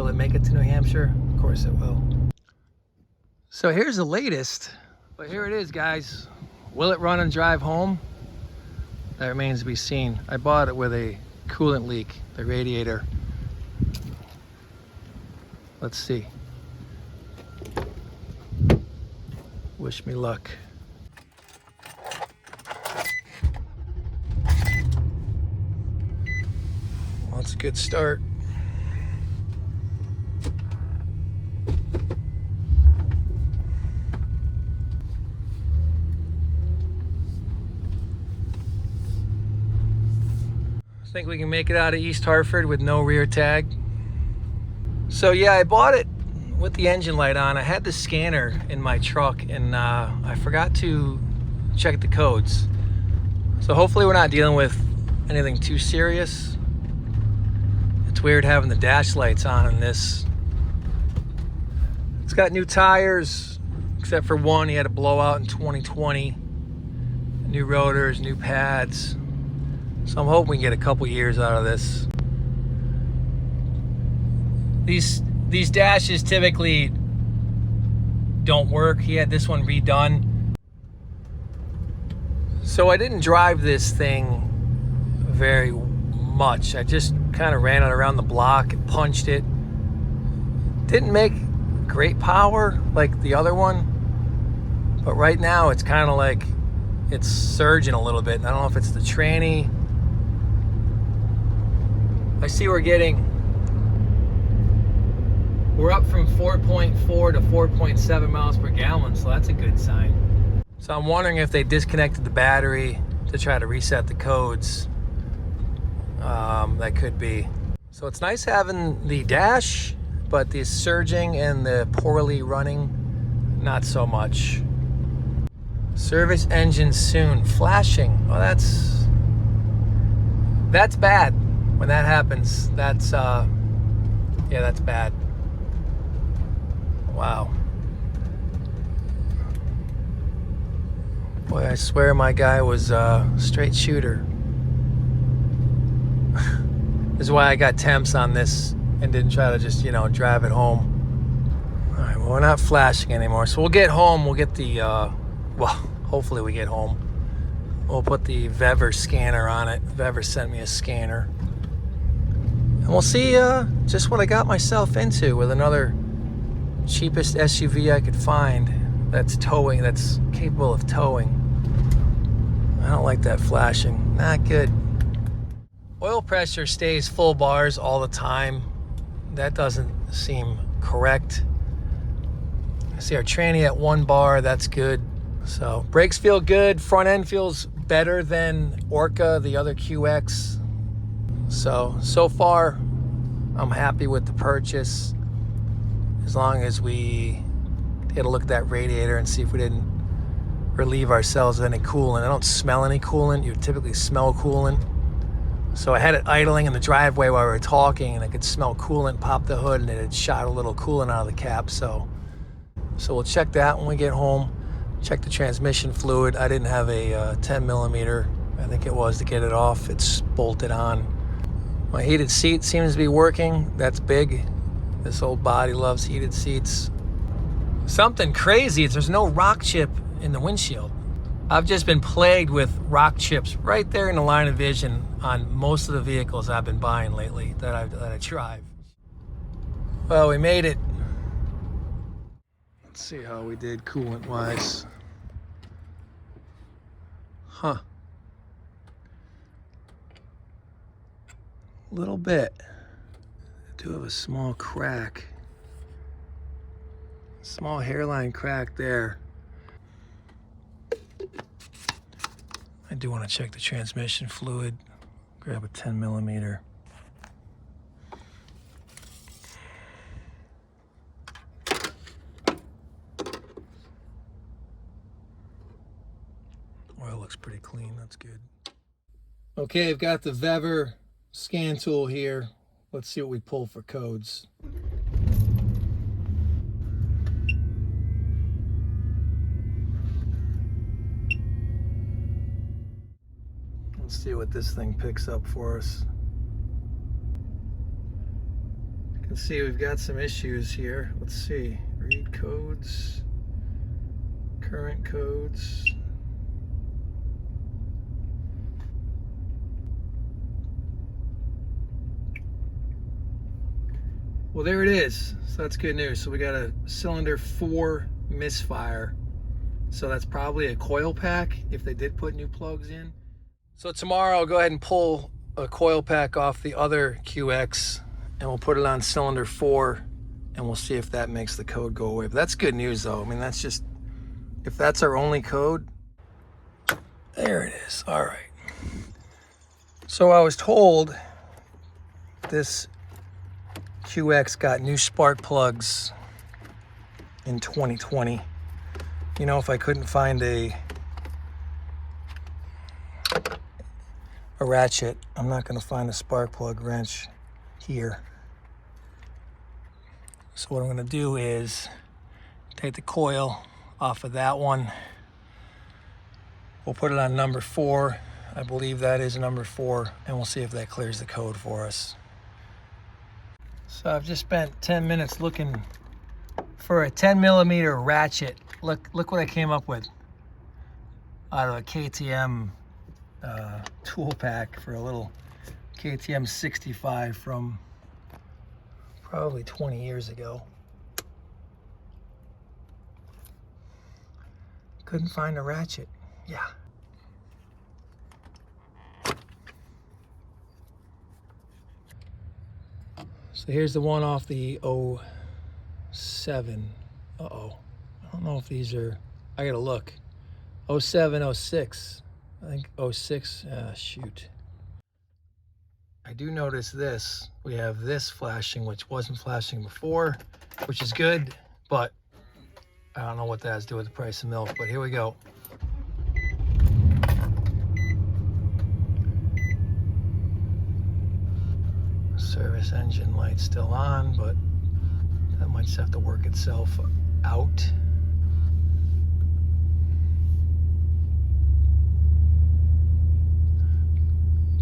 Will it make it to New Hampshire? Of course it will. So here's the latest, but here it is, guys. Will it run and drive home? That remains to be seen. I bought it with a coolant leak, the radiator. Let's see. Wish me luck. Well, that's a good start. I think we can make it out of East Hartford with no rear tag. So yeah, I bought it with the engine light on. I had the scanner in my truck and I forgot to check the codes. So hopefully we're not dealing with anything too serious. It's weird having the dash lights on in this. It's got new tires, except for one he had a blowout in 2020. New rotors, new pads. So I'm hoping we can get a couple years out of this. These dashes typically don't work. He had this one redone. So I didn't drive this thing very much. I just kind of ran it around the block and punched it. Didn't make great power like the other one, but right now it's kind of like it's surging a little bit. And I don't know if it's the tranny. I see we're up from 4.4 to 4.7 miles per gallon, so that's a good sign. So I'm wondering if they disconnected the battery to try to reset the codes. That could be. So it's nice having the dash, but the surging and the poorly running, not so much. Service engine soon. Flashing. Oh, that's bad. When that happens, that's bad. Wow. Boy, I swear my guy was a straight shooter. This is why I got temps on this and didn't try to just, drive it home. All right, well, we're not flashing anymore. So we'll get home. We'll get the, hopefully we get home. We'll put the Vever scanner on it. Vever sent me a scanner. And we'll see just what I got myself into with another cheapest SUV I could find that's capable of towing. I don't like that flashing. Not good. Oil pressure stays full bars all the time. That doesn't seem correct. I see our tranny at 1 bar. That's good. So brakes feel good. Front end feels better than Orca, the other QX. So far, I'm happy with the purchase. As long as we get a look at that radiator and see if we didn't relieve ourselves of any coolant. I don't smell any coolant. You typically smell coolant. So I had it idling in the driveway while we were talking, and I could smell coolant, pop the hood, and it had shot a little coolant out of the cap. So we'll check that when we get home. Check the transmission fluid. I didn't have a 10 millimeter, I think it was, to get it off. It's bolted on. My heated seat seems to be working. That's big. This old body loves heated seats. Something crazy is there's no rock chip in the windshield. I've just been plagued with rock chips right there in the line of vision on most of the vehicles I've been buying lately that I drive. Well, we made it. Let's see how we did coolant-wise. Huh. A little bit. I do have a small crack. Small hairline crack there. I do want to check the transmission fluid. Grab a 10 millimeter. Oil looks pretty clean, that's good. Okay, I've got the Vever scan tool here. Let's see what we pull for codes. Let's see what this thing picks up for us. Let's see, we've got some issues here. Let's see, read codes, current codes. Well, there it is. So that's good news. So we got a cylinder 4 misfire. So that's probably a coil pack if they did put new plugs in. So tomorrow I'll go ahead and pull a coil pack off the other QX and we'll put it on cylinder 4 and we'll see if that makes the code go away. But that's good news though. I mean, that's just, if that's our only code, there it is. All right. So I was told this QX got new spark plugs in 2020. You know, if I couldn't find a ratchet, I'm not going to find a spark plug wrench here. So what I'm going to do is take the coil off of that one. We'll put it on number 4. I believe that is number 4, and we'll see if that clears the code for us. So I've just spent 10 minutes looking for a 10mm ratchet. Look what I came up with out of a KTM tool pack for a little KTM 65 from probably 20 years ago. Couldn't find a ratchet. Yeah. So here's the one off the 07. Uh-oh. I don't know if these are, I gotta look. 07, 06. I think 06, shoot. I do notice this. We have this flashing, which wasn't flashing before, which is good, but I don't know what that has to do with the price of milk, but here we go. Service engine light still on, but that might just have to work itself out.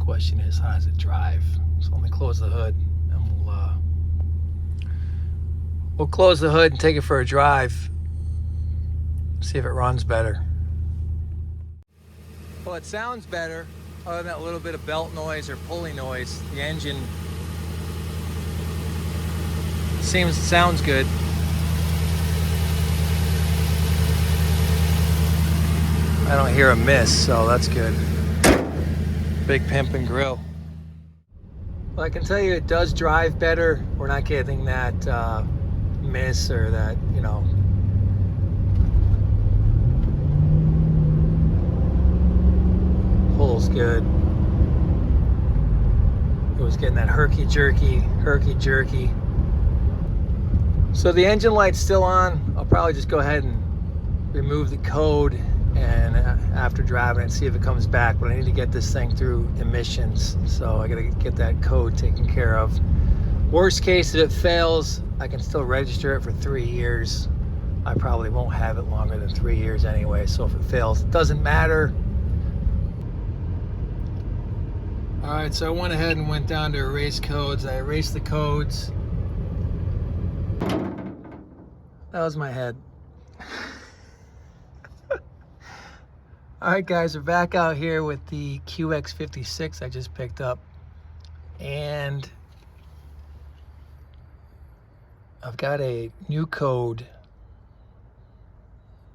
Question is, how does it drive? So let me close the hood and we'll close the hood and take it for a drive, see if it runs better. Well, it sounds better other than that little bit of belt noise or pulley noise. The engine sounds good. I don't hear a miss, so that's good. Big pimpin' grill. Well, I can tell you it does drive better. We're not getting that miss or that, you know, pulls good. It was getting that herky-jerky. So the engine light's still on. I'll probably just go ahead and remove the code and after driving it, see if it comes back. But I need to get this thing through emissions, so I gotta get that code taken care of. Worst case, if it fails, I can still register it for 3 years. I probably won't have it longer than 3 years anyway, so if it fails, it doesn't matter. All right, so I went ahead and went down to erase codes. I erased the codes. That was my head. All right, guys, we're back out here with the QX56 I just picked up. And I've got a new code,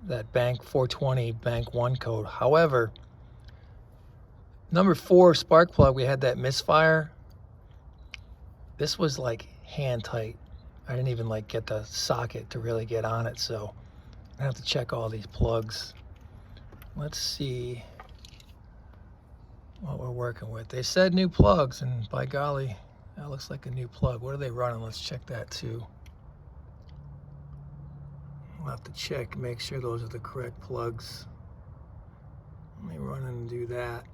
that bank 420 bank 1 code. However, number 4 spark plug, we had that misfire. This was like hand tight. I didn't even like get the socket to really get on it, so I have to check all these plugs. Let's see what we're working with. They said new plugs, and by golly, that looks like a new plug. What are they running? Let's check that too. We'll have to check, make sure those are the correct plugs. Let me run and do that.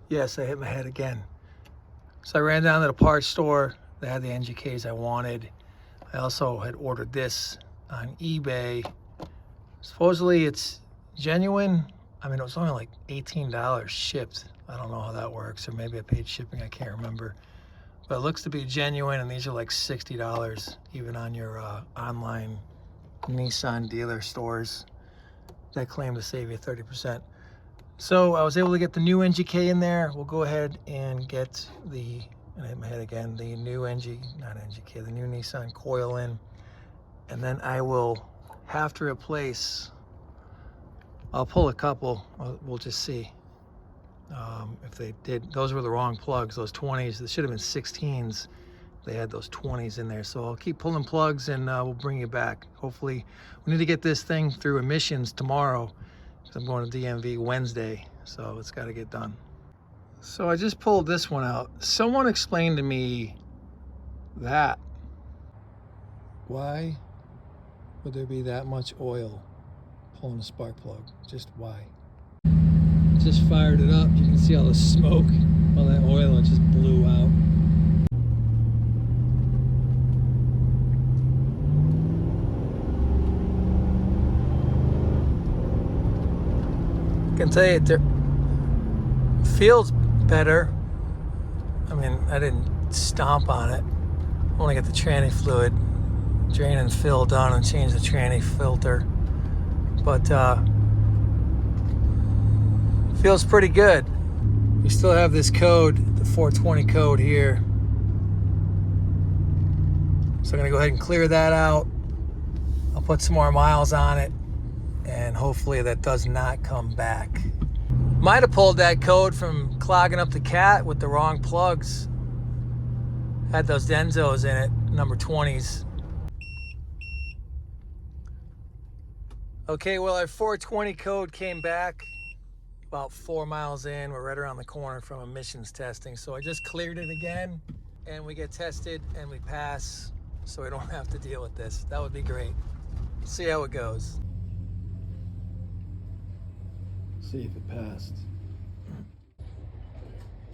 Yes, I hit my head again. So I ran down to the parts store. They had the NGKs I wanted. I also had ordered this on eBay. Supposedly it's genuine. I mean, it was only like $18 shipped. I don't know how that works, or maybe I paid shipping, I can't remember. But it looks to be genuine, and these are like $60 even on your online Nissan dealer stores that claim to save you 30%. So I was able to get the new NGK in there. We'll go ahead and get the, and I hit my head again, the new the new Nissan coil in. And then I will have to replace, I'll pull a couple, we'll just see if they did. Those were the wrong plugs, those 20s. They should have been 16s. They had those 20s in there. So I'll keep pulling plugs and we'll bring you back. Hopefully, we need to get this thing through emissions tomorrow because I'm going to DMV Wednesday. So it's got to get done. So I just pulled this one out. Someone explained to me that. Why would there be that much oil pulling a spark plug? Just why? Just fired it up. You can see all the smoke, all that oil, it just blew out. I can tell you it feels better. I mean, I didn't stomp on it. I want to get the tranny fluid drain and fill done and change the tranny filter. But feels pretty good. We still have this code, the 420 code here. So I'm gonna go ahead and clear that out. I'll put some more miles on it and hopefully that does not come back. Might have pulled that code from clogging up the cat with the wrong plugs. Had those Denzos in it, number 20s. Okay, well our 420 code came back about 4 miles in. We're right around the corner from emissions testing. So I just cleared it again and we get tested and we pass so we don't have to deal with this. That would be great. See how it goes. See if it passed.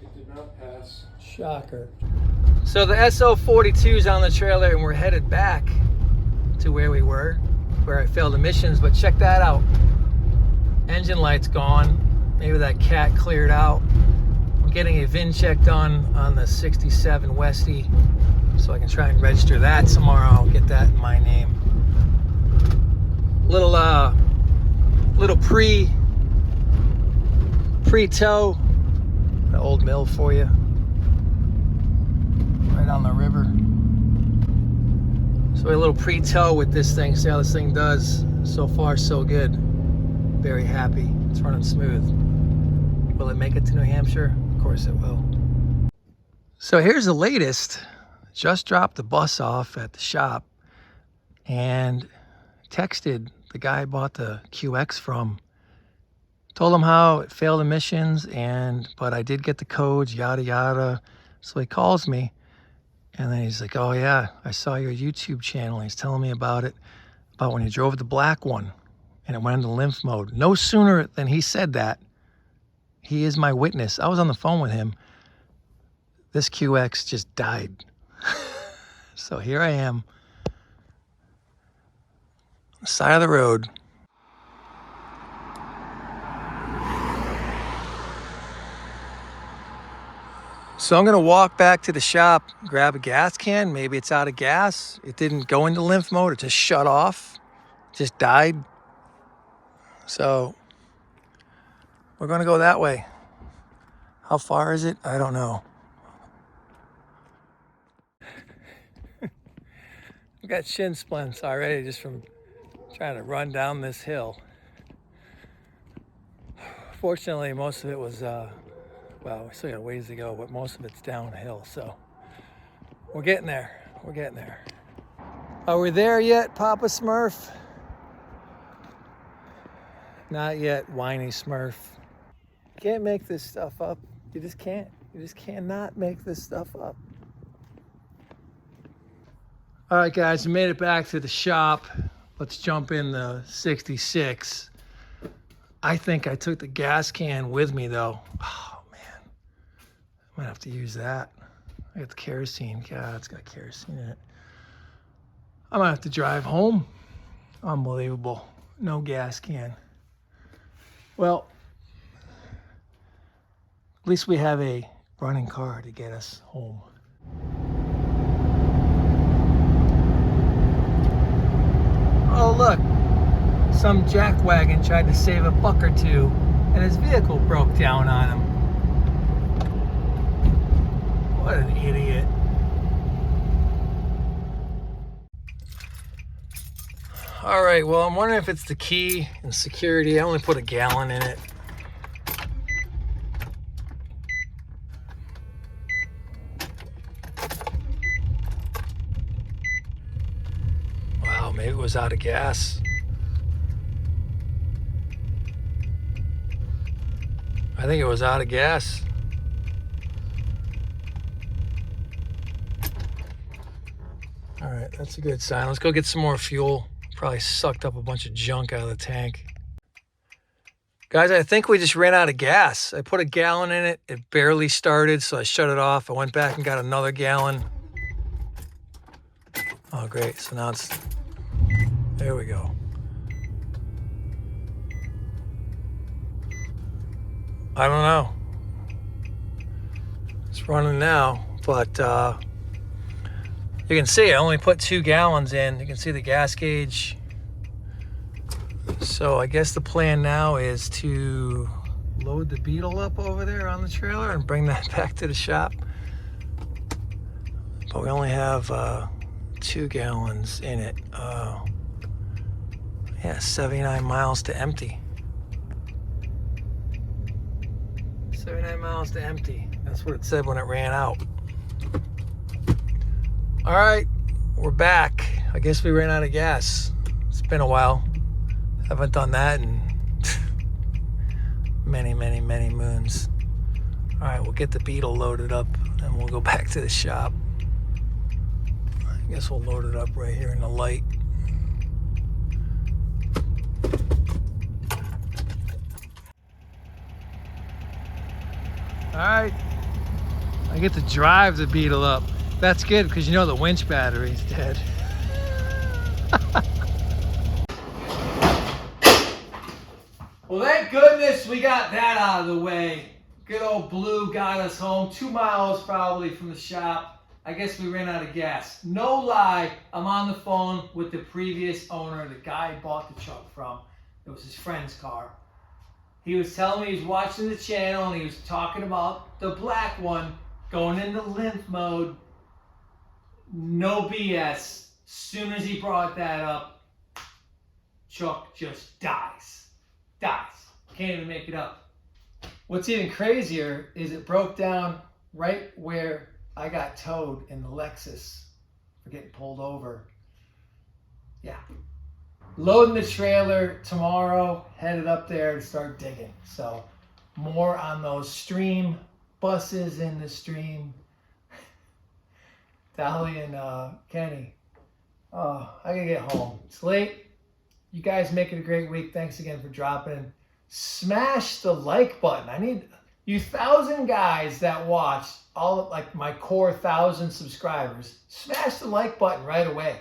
It did not pass. Shocker. So the SO42 is on the trailer and we're headed back to where we were, where I failed emissions, but check that out. Engine light's gone. Maybe that cat cleared out. I'm getting a VIN check done on the 67 Westie so I can try and register that tomorrow. I'll get that in my name. Little pre-tow. An old mill for you. Right on the river. So a little pre-tow with this thing. See how this thing does. So far, so good. Very happy. It's running smooth. Will it make it to New Hampshire? Of course it will. So here's the latest. Just dropped the bus off at the shop and texted the guy I bought the QX from. Told him how it failed emissions but I did get the codes, yada yada. So he calls me and then he's like, oh yeah, I saw your YouTube channel. He's telling me about it, about when you drove the black one and it went into lymph mode. No sooner than he said that, he is my witness. I was on the phone with him. This QX just died. So here I am, on the side of the road. So I'm gonna walk back to the shop, grab a gas can. Maybe it's out of gas. It didn't go into lymph mode. It just shut off, just died. So we're gonna go that way. How far is it? I don't know. I've got shin splints already just from trying to run down this hill. Fortunately, most of it was, well, we still got a ways to go, but most of it's downhill, so we're getting there. We're getting there. Are we there yet, Papa Smurf? Not yet, whiny Smurf. Can't make this stuff up. You just can't. You just cannot make this stuff up. All right, guys, we made it back to the shop. Let's jump in the 66. I think I took the gas can with me, though. Oh, man. I might have to use that. I got the kerosene. God, it's got kerosene in it. I might have to drive home. Unbelievable. No gas can. Well, at least we have a running car to get us home. Oh look, some jackwagon tried to save a buck or two and his vehicle broke down on him. What an idiot. All right, well, I'm wondering if it's the key and security. I only put a gallon in it. Wow, maybe it was out of gas. I think it was out of gas. All right, that's a good sign. Let's go get some more fuel. Probably sucked up a bunch of junk out of the tank. Guys, I think we just ran out of gas. I put a gallon in it. It barely started, so I shut it off. I went back and got another gallon. Oh, great. So now it's... There we go. I don't know. It's running now, but you can see I only put 2 gallons in. You can see the gas gauge. So I guess the plan now is to load the Beetle up over there on the trailer and bring that back to the shop. But we only have 2 gallons in it. Yeah, 79 miles to empty. 79 miles to empty. That's what it said when it ran out. All right, we're back. I guess we ran out of gas. It's been a while. Haven't done that in many, many, many moons. All right, we'll get the Beetle loaded up and we'll go back to the shop. I guess we'll load it up right here in the light. All right, I get to drive the Beetle up. That's good because you know the winch battery's dead. Well, thank goodness we got that out of the way. Good old Blue got us home, 2 miles probably from the shop. I guess we ran out of gas. No lie, I'm on the phone with the previous owner, the guy I bought the truck from. It was his friend's car. He was telling me he was watching the channel and he was talking about the black one going into limp mode. No BS. Soon as he brought that up, truck just dies. Can't even make it up. What's even crazier is it broke down right where I got towed in the Lexus for getting pulled over. Yeah. Loading the trailer tomorrow, headed up there to start digging. So more on those stream buses in the stream. Dolly and Kenny. Oh, I gotta get home. It's late. You guys make it a great week. Thanks again for dropping. Smash the like button. I need you 1,000 guys that watch, all of, like my core 1,000 subscribers. Smash the like button right away.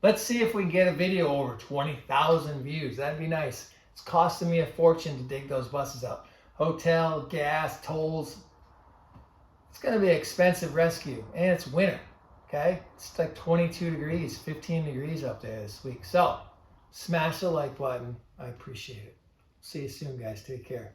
Let's see if we can get a video over 20,000 views. That'd be nice. It's costing me a fortune to dig those buses up. Hotel, gas, tolls. It's gonna be an expensive rescue, and it's winter. Okay, it's like 22 degrees, 15 degrees up there this week. So, smash the like button. I appreciate it. See you soon, guys. Take care.